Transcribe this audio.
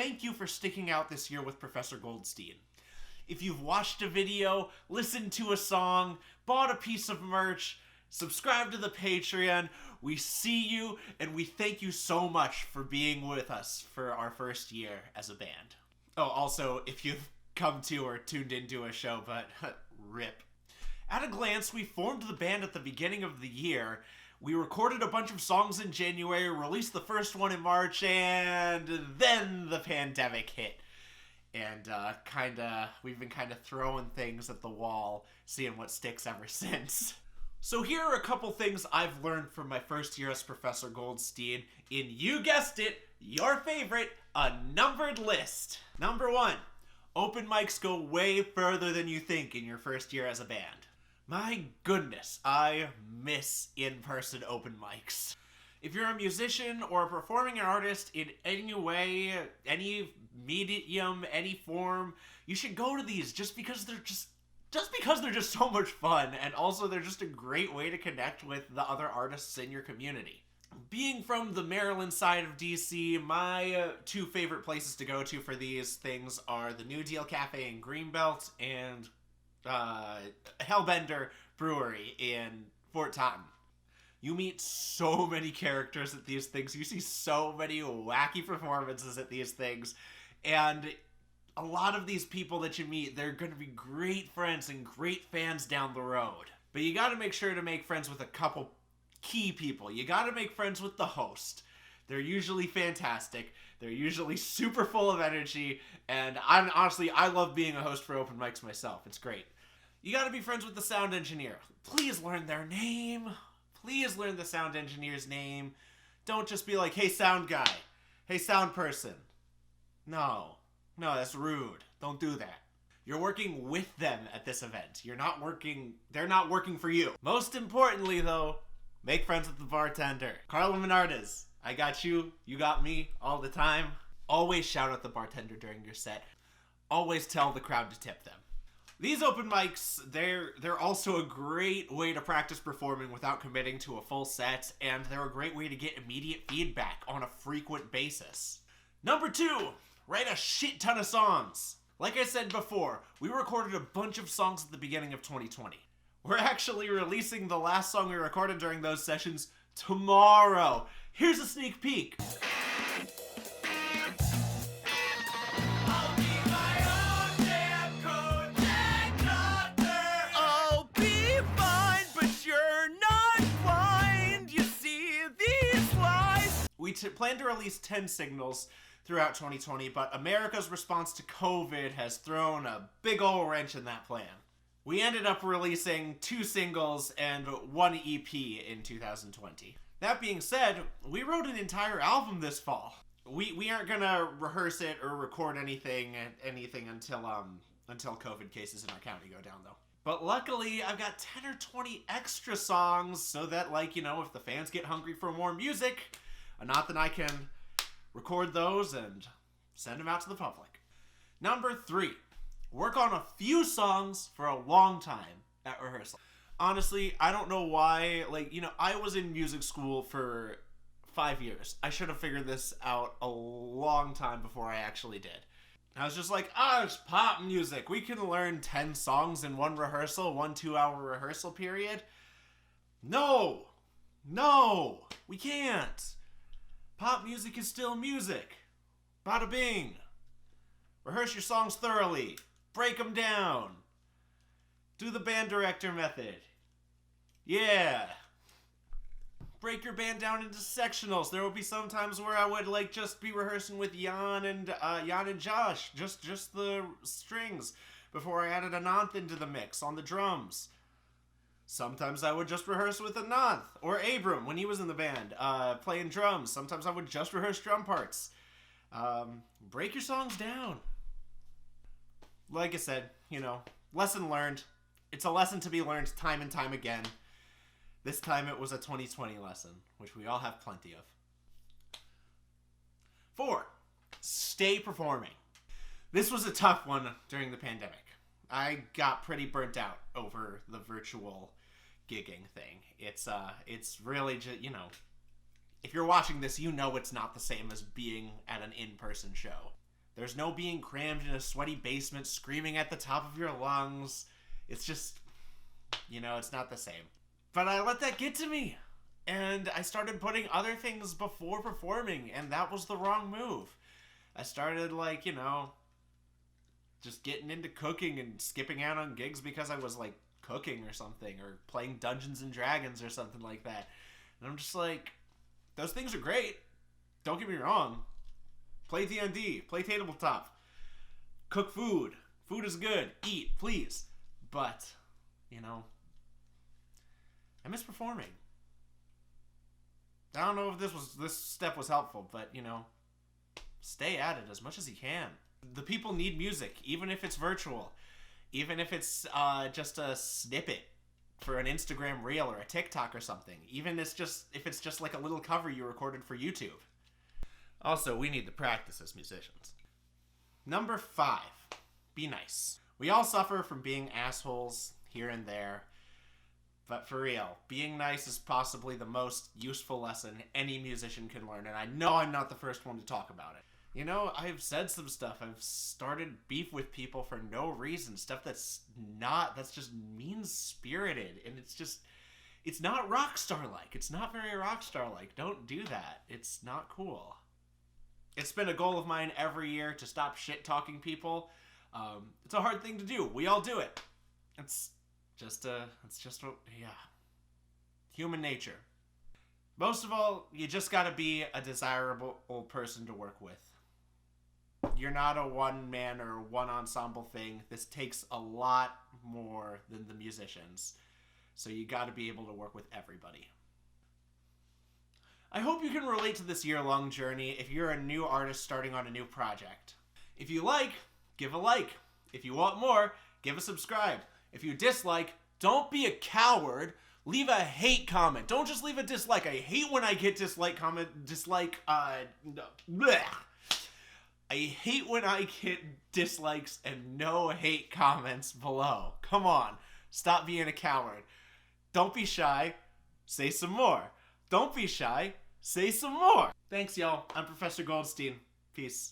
thank you for sticking out this year with Professor Goldstein. If you've watched a video, listened to a song, bought a piece of merch, subscribe to the Patreon, we see you, and we thank you so much for being with us for our first year as a band. Oh, also, if you've come to or tuned into a show, but rip. At a glance, we formed the band at the beginning of the year. We recorded a bunch of songs in January, released the first one in March, and then the pandemic hit. And we've been kind of throwing things at the wall, seeing what sticks ever since. So here are a couple things I've learned from my first year as Professor Goldstein in, you guessed it, your favorite, a numbered list. Number 1, open mics go way further than you think in your first year as a band. My goodness, I miss in-person open mics. If you're a musician or a performing artist in any way, any medium, any form, you should go to these just because they're just so much fun, and also they're just a great way to connect with the other artists in your community. Being from the Maryland side of DC, my two favorite places to go to for these things are the New Deal Cafe in Greenbelt and Hellbender Brewery in Fort Totten. You meet so many characters at these things. You see so many wacky performances at these things. And a lot of these people that you meet, they're going to be great friends and great fans down the road. But you got to make sure to make friends with a couple key people. You got to make friends with the host. They're usually fantastic. They're usually super full of energy. And I love being a host for open mics myself. It's great. You got to be friends with the sound engineer. Please learn their name. Please learn the sound engineer's name. Don't just be like, hey, sound guy. Hey, sound person. No, that's rude. Don't do that. You're working with them at this event. They're not working for you. Most importantly, though, make friends with the bartender. Carla Menardez, I got you. You got me all the time. Always shout out the bartender during your set. Always tell the crowd to tip them. These open mics, they're also a great way to practice performing without committing to a full set, and they're a great way to get immediate feedback on a frequent basis. Number 2, write a shit ton of songs. Like I said before, we recorded a bunch of songs at the beginning of 2020. We're actually releasing the last song we recorded during those sessions tomorrow. Here's a sneak peek. We plan to release 10 singles throughout 2020, but America's response to COVID has thrown a big ol' wrench in that plan. We ended up releasing 2 singles and 1 EP in 2020. That being said, we wrote an entire album this fall. We aren't gonna rehearse it or record anything until COVID cases in our county go down, though. But luckily, I've got 10 or 20 extra songs so that, if the fans get hungry for more music, not that I can record those and send them out to the public. Number 3, work on a few songs for a long time at rehearsal. Honestly, I don't know why, I was in music school for 5 years. I should have figured this out a long time before I actually did. I was just like, it's pop music. We can learn 10 songs in one rehearsal, 1 2-hour rehearsal period. No, we can't. Pop music is still music. Bada bing. Rehearse your songs thoroughly. Break them down. Do the band director method. Yeah. Break your band down into sectionals. There will be some times where I would just be rehearsing with Jan and Josh, just the strings, before I added Ananth into the mix on the drums. Sometimes I would just rehearse with Ananth or Abram when he was in the band, playing drums. Sometimes I would just rehearse drum parts. Break your songs down. Like I said, lesson learned. It's a lesson to be learned time and time again. This time it was a 2020 lesson, which we all have plenty of. 4, stay performing. This was a tough one during the pandemic. I got pretty burnt out over the virtual gigging thing. It's really just, if you're watching this, it's not the same as being at an in-person show. There's no being crammed in a sweaty basement screaming at the top of your lungs. It's just, it's not the same. But I let that get to me. And I started putting other things before performing, and that was the wrong move. I started, just getting into cooking and skipping out on gigs because I was, cooking or something, or playing Dungeons and Dragons or something like that. And I'm just like, those things are great. Don't get me wrong. Play D&D. Play tabletop. Cook food. Food is good. Eat, please. But, I miss performing. I don't know if this step was helpful, but, stay at it as much as you can. The people need music, even if it's virtual. Even if it's just a snippet for an Instagram reel or a TikTok or something. Even if it's just like a little cover you recorded for YouTube. Also, we need to practice as musicians. Number 5, be nice. We all suffer from being assholes here and there. But for real, being nice is possibly the most useful lesson any musician can learn, and I know I'm not the first one to talk about it. I've said some stuff. I've started beef with people for no reason. Stuff that's just mean-spirited, and it's not rock star-like. It's not very rock star-like. Don't do that. It's not cool. It's been a goal of mine every year to stop shit-talking people. It's a hard thing to do. We all do it. It's just human nature. Most of all, you just gotta be a desirable person to work with. You're not a one-man or one-ensemble thing. This takes a lot more than the musicians. So you gotta be able to work with everybody. I hope you can relate to this year-long journey if you're a new artist starting on a new project. If you like, give a like. If you want more, give a subscribe. If you dislike, don't be a coward. Leave a hate comment. Don't just leave a dislike. I hate when I get bleh. I hate when I get dislikes and no hate comments below. Come on. Stop being a coward. Don't be shy. Say some more. Don't be shy. Say some more. Thanks, y'all. I'm Professor Goldstein. Peace.